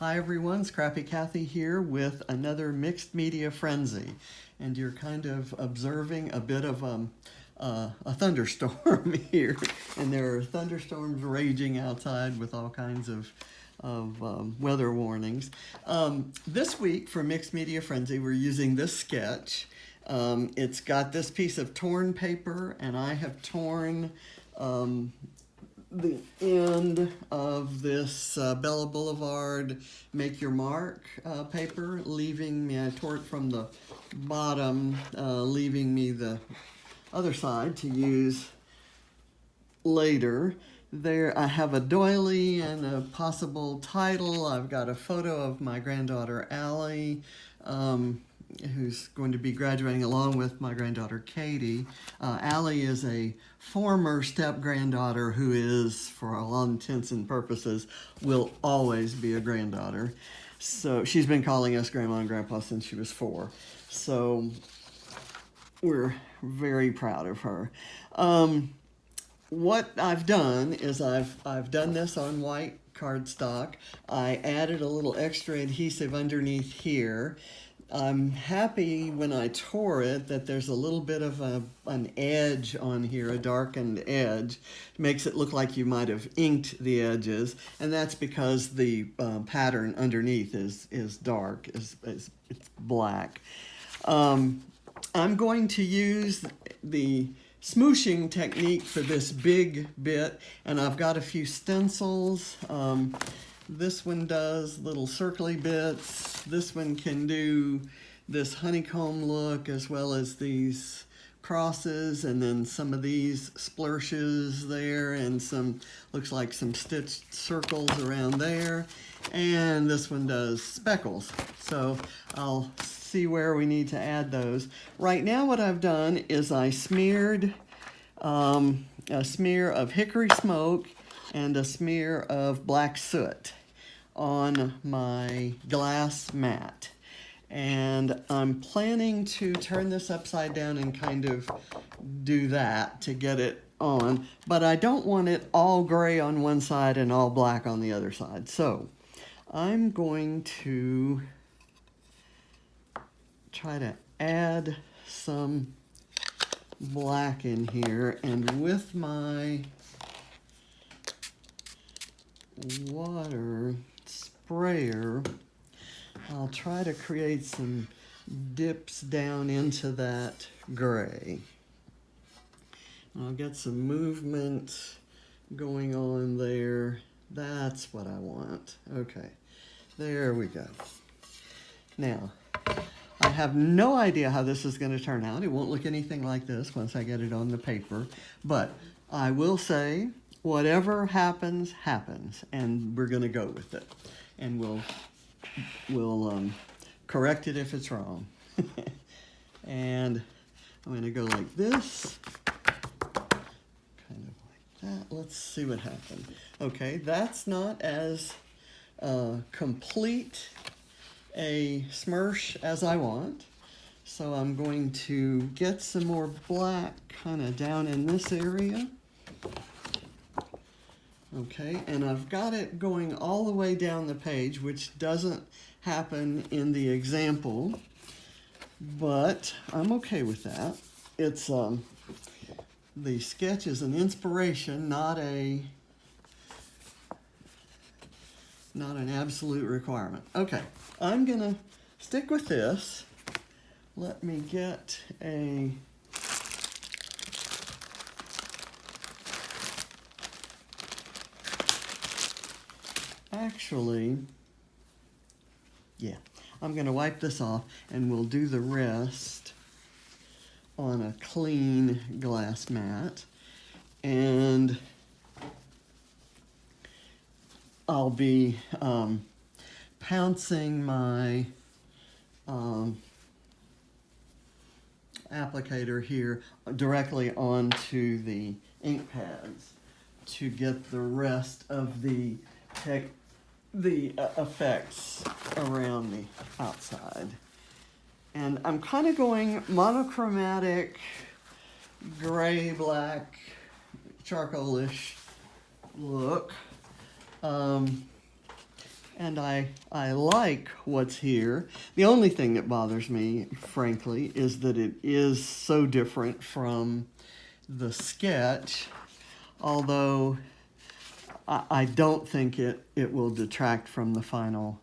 Hi everyone, Scrappy Kathy here with another mixed media frenzy, and you're kind of observing a bit of a thunderstorm here, and there are thunderstorms raging outside with all kinds of weather warnings. This week for Mixed Media Frenzy we're using this sketch. It's got this piece of torn paper, and I have torn the end of this Bella Boulevard Make Your Mark paper, leaving me, I tore it from the bottom, leaving me the other side to use later. There I have a doily and a possible title. I've got a photo of my granddaughter Allie, who's going to be graduating along with my granddaughter Katie. Allie is a former step-granddaughter who is, for all intents and purposes, will always be a granddaughter. So she's been calling us Grandma and Grandpa since she was 4. So we're very proud of her. What I've done is I've done this on white cardstock. I added a little extra adhesive underneath here. I'm happy when I tore it that there's a little bit of an edge on here, a darkened edge. It makes it look like you might have inked the edges, and that's because the pattern underneath is dark, it's black. I'm going to use the smooshing technique for this big bit, and I've got a few stencils. This one does little circly bits. This one can do this honeycomb look as well as these crosses, and then some of these splashes there, and some, looks like some stitched circles around there. And this one does speckles. So I'll see where we need to add those. Right now what I've done is I smeared a smear of hickory smoke and a smear of black soot on my glass mat. And I'm planning to turn this upside down and kind of do that to get it on, but I don't want it all gray on one side and all black on the other side. So I'm going to try to add some black in here, and with my water sprayer I'll try to create some dips down into that gray. I'll get some movement going on there. That's what I want. Okay, there we go. Now, I have no idea how this is going to turn out. It won't look anything like this once I get it on the paper, but I will say whatever happens, happens, and we're going to go with it. And we'll correct it if it's wrong. And I'm going to go like this, kind of like that. Let's see what happens. Okay, that's not as complete a smirch as I want. So I'm going to get some more black kind of down in this area. Okay, and I've got it going all the way down the page, which doesn't happen in the example, but I'm okay with that. It's the sketch is an inspiration, not an absolute requirement. Okay, I'm gonna stick with this. Let me get a actually, yeah, I'm going to wipe this off, and we'll do the rest on a clean glass mat. And I'll be pouncing my applicator here directly onto the ink pads to get the rest of the effects around the outside. And I'm kind of going monochromatic, gray, black, charcoalish look. and I like what's here. The only thing that bothers me, frankly, is that it is so different from the sketch, although I don't think it will detract from the final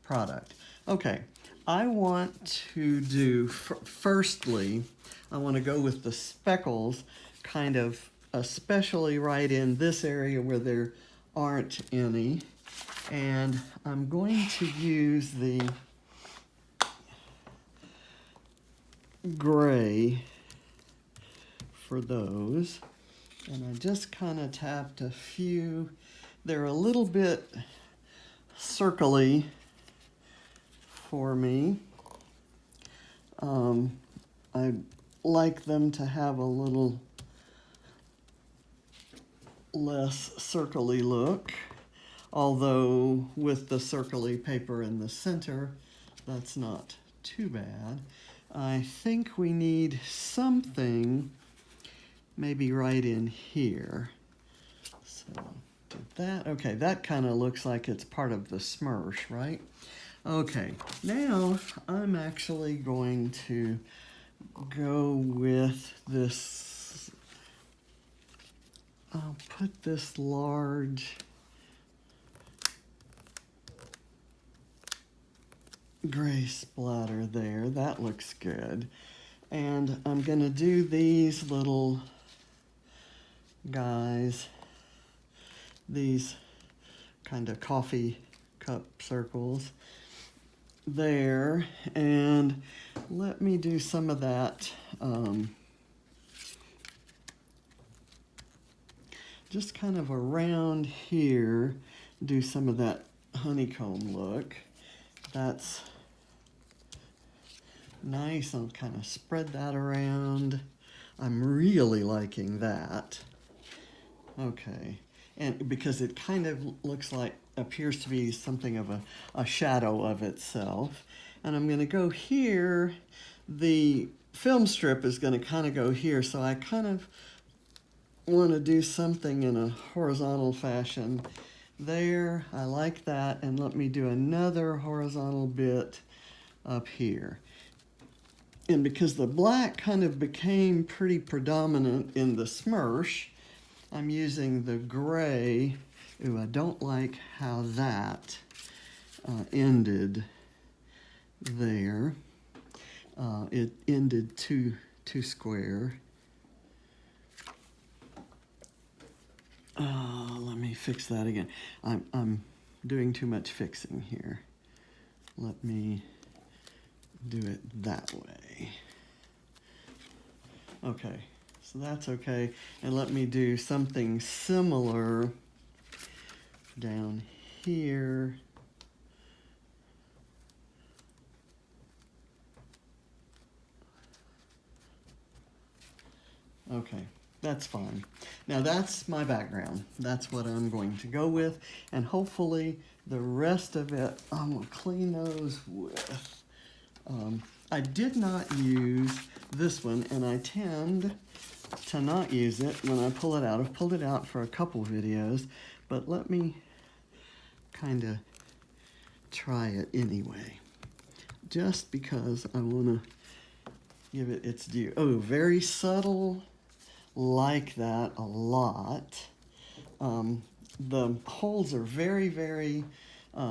product. Okay, I want to do, firstly, I want to go with the speckles, kind of especially right in this area where there aren't any. And I'm going to use the gray for those. And I just kind of tapped a few. They're a little bit circly for me. I like them to have a little less circly look, although with the circly paper in the center, that's not too bad. I think we need something maybe right in here. So did that. Okay, that kind of looks like it's part of the smursh, right? Okay, now I'm actually going to go with this. I'll put this large gray splatter there. That looks good. And I'm going to do these little guys, these kind of coffee cup circles there, and let me do some of that just kind of around here, do some of that honeycomb look. That's nice. I'll kind of spread that around. I'm really liking that. Okay, and because it kind of looks like, appears to be something of a shadow of itself. And I'm going to go here. The film strip is going to kind of go here, so I kind of want to do something in a horizontal fashion there. I like that, and let me do another horizontal bit up here. And because the black kind of became pretty predominant in the smursh, I'm using the gray. Ooh, I don't like how that ended there. It ended too square. Let me fix that again. I'm doing too much fixing here. Let me do it that way. Okay, so that's okay. And let me do something similar down here. Okay, that's fine. Now that's my background. That's what I'm going to go with, and hopefully the rest of it, I'm gonna clean those with. I did not use this one, and I tend to not use it when I pull it out. I've pulled it out for a couple videos, but let me kind of try it anyway, just because I want to give it its due. Oh, very subtle, like that a lot. The holes are very, very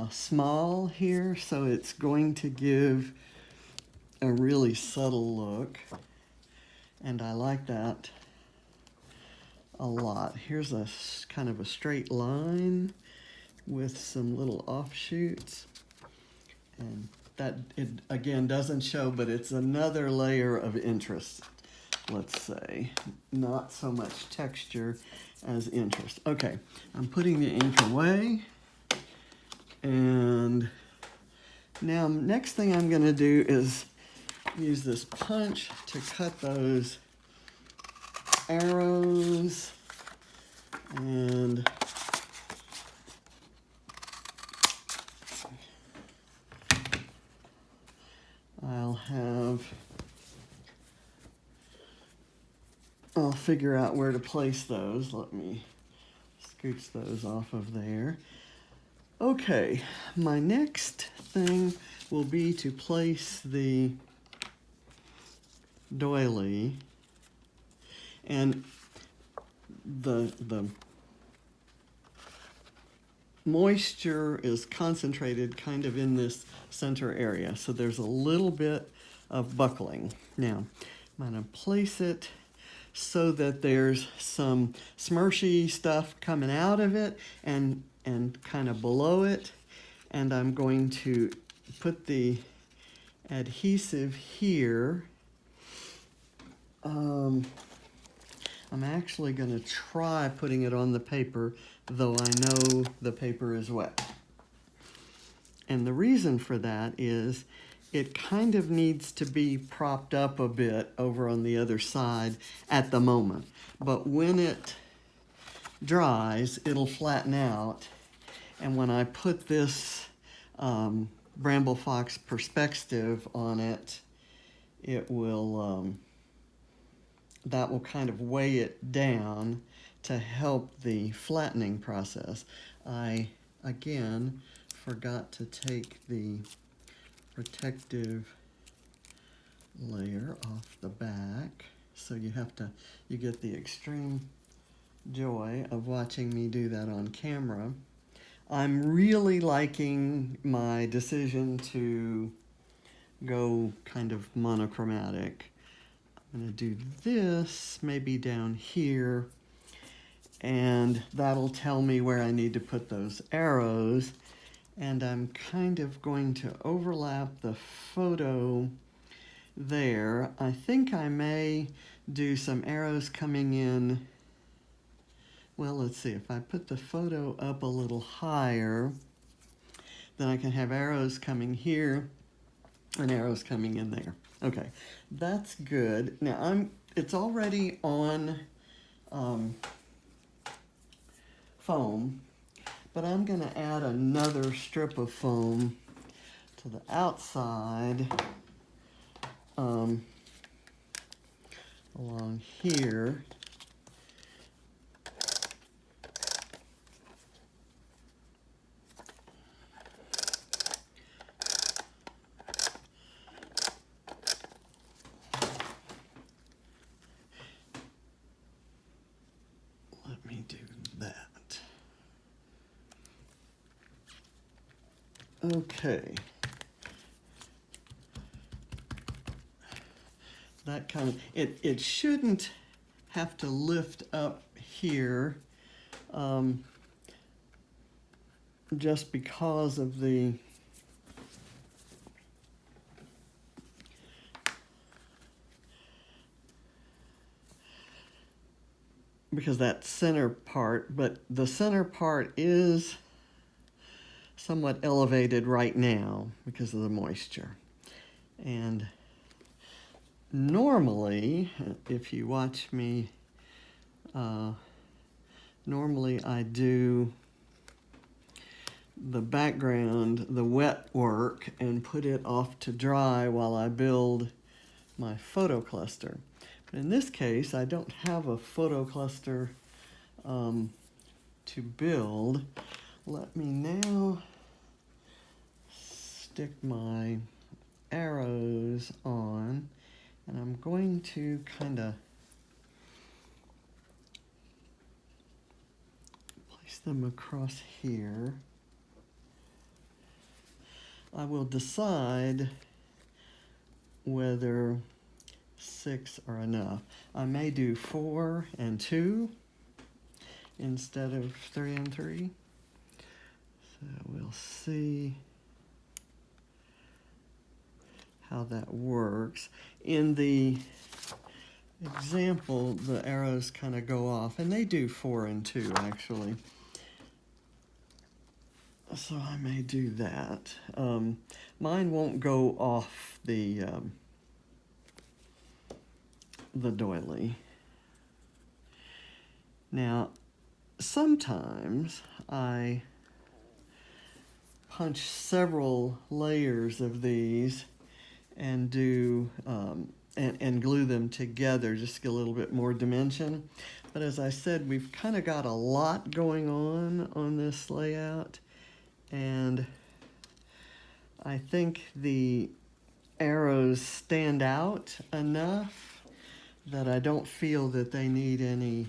small here, so it's going to give a really subtle look, and I like that a lot. Here's a kind of a straight line with some little offshoots, and that, it again doesn't show, but it's another layer of interest, let's say. Not so much texture as interest. Okay, I'm putting the ink away, and now next thing I'm going to do is use this punch to cut those arrows, and I'll figure out where to place those. Let me scooch those off of there. Okay, my next thing will be to place the doily, and the moisture is concentrated kind of in this center area, so there's a little bit of buckling. Now, I'm going to place it so that there's some smushy stuff coming out of it and kind of below it, and I'm going to put the adhesive here. I'm actually going to try putting it on the paper, though I know the paper is wet. And the reason for that is it kind of needs to be propped up a bit over on the other side at the moment. But when it dries, it'll flatten out. And when I put this Bramble Fox perspective on it, it will, that will kind of weigh it down to help the flattening process. I, again, forgot to take the protective layer off the back, so you get the extreme joy of watching me do that on camera. I'm really liking my decision to go kind of monochromatic. I'm going to do this maybe down here, and that'll tell me where I need to put those arrows. And I'm kind of going to overlap the photo there. I think I may do some arrows coming in. Well, let's see, if I put the photo up a little higher, then I can have arrows coming here and arrows coming in there. Okay, that's good. Now it's already on foam, but I'm going to add another strip of foam to the outside along here. Let me do that. Okay. That kind of, it shouldn't have to lift up here just because of that center part, but the center part is somewhat elevated right now because of the moisture. And normally, if you watch me, normally I do the background, the wet work, and put it off to dry while I build my photo cluster. But in this case, I don't have a photo cluster to build. Let me now stick my arrows on, and I'm going to kind of place them across here. I will decide whether 6 are enough. I may do 4 and 2 instead of 3 and 3. So we'll see how that works. In the example, the arrows kind of go off, and they do 4 and 2 actually. So I may do that. Mine won't go off the doily. Now, sometimes I punch several layers of these and do and glue them together just to get a little bit more dimension. But as I said, we've kind of got a lot going on this layout, And I think the arrows stand out enough that I don't feel that they need any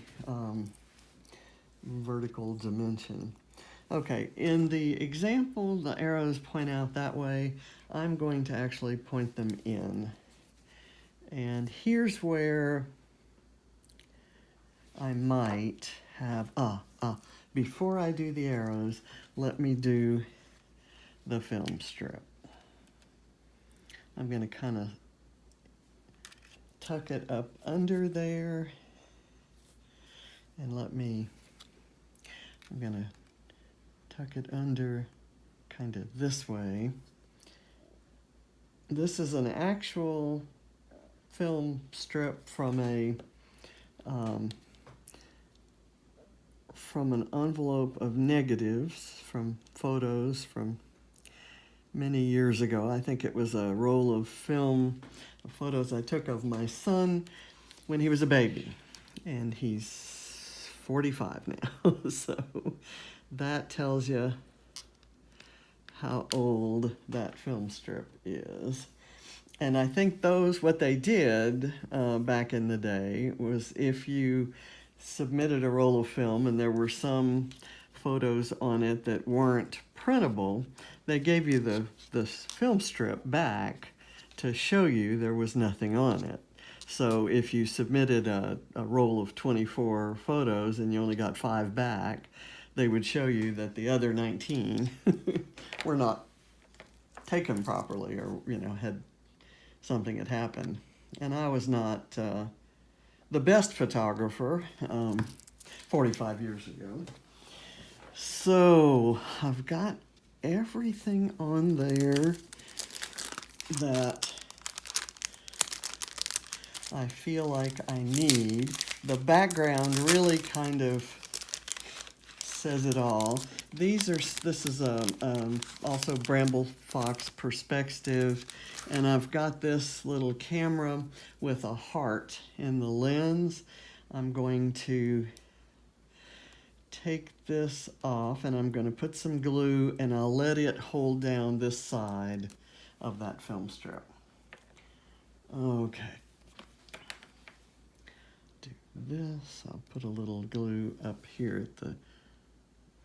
vertical dimension. Okay, in the example, the arrows point out that way. I'm going to actually point them in. And here's where I might have, before I do the arrows, let me do the film strip. I'm going to kind of tuck it up under there, and I'm going to tuck it under kind of this way. This is an actual film strip from an envelope of negatives from photos from many years ago. I think it was a roll of film of photos I took of my son when he was a baby, and he's 45 now. So that tells you how old that film strip is. And I think what they did back in the day was, if you submitted a roll of film and there were some photos on it that weren't printable, they gave you the film strip back to show you there was nothing on it. So if you submitted a roll of 24 photos and you only got 5 back, they would show you that the other 19 were not taken properly, or something had happened. And I was not the best photographer 45 years ago. So I've got everything on there that I feel like I need. The background really kind of says it all. This is also Bramble Fox perspective, and I've got this little camera with a heart in the lens. I'm going to take this off, and I'm going to put some glue, and I'll let it hold down this side of that film strip. Okay. Do this. I'll put a little glue up here at the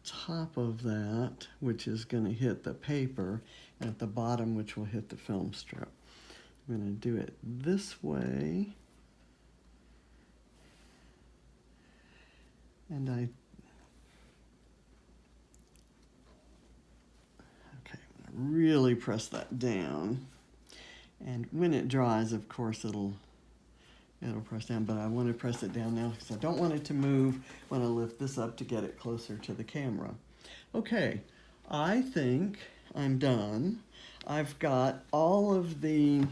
top of that, which is going to hit the paper, and at the bottom, which will hit the film strip. I'm going to do it this way, and I'm going to really press that down, and when it dries, of course, it'll press down, but I want to press it down now because I don't want it to move when I lift this up to get it closer to the camera. Okay, I think I'm done. I've got all of the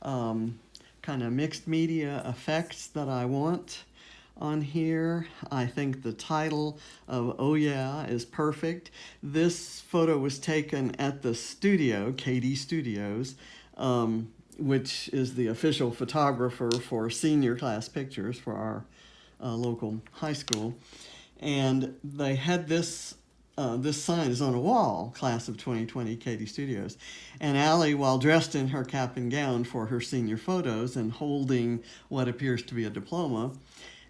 kind of mixed media effects that I want on here. I think the title of Oh Yeah is perfect. This photo was taken at the studio, KD Studios, which is the official photographer for senior class pictures for our local high school. And they had this sign is on a wall, class of 2020 KD Studios. And Allie, while dressed in her cap and gown for her senior photos and holding what appears to be a diploma,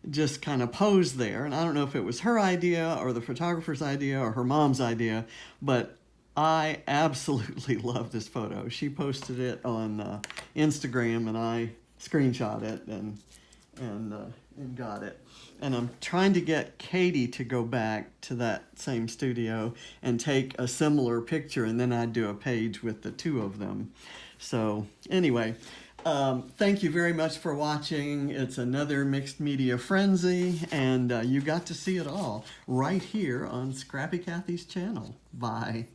just kind of posed there. And I don't know if it was her idea or the photographer's idea or her mom's idea, but I absolutely love this photo. She posted it on Instagram, and I screenshot it and got it. And I'm trying to get Katie to go back to that same studio and take a similar picture, and then I'd do a page with the two of them. So anyway, thank you very much for watching. It's another Mixed Media Frenzy, and you got to see it all right here on Scrappy Kathy's channel. Bye.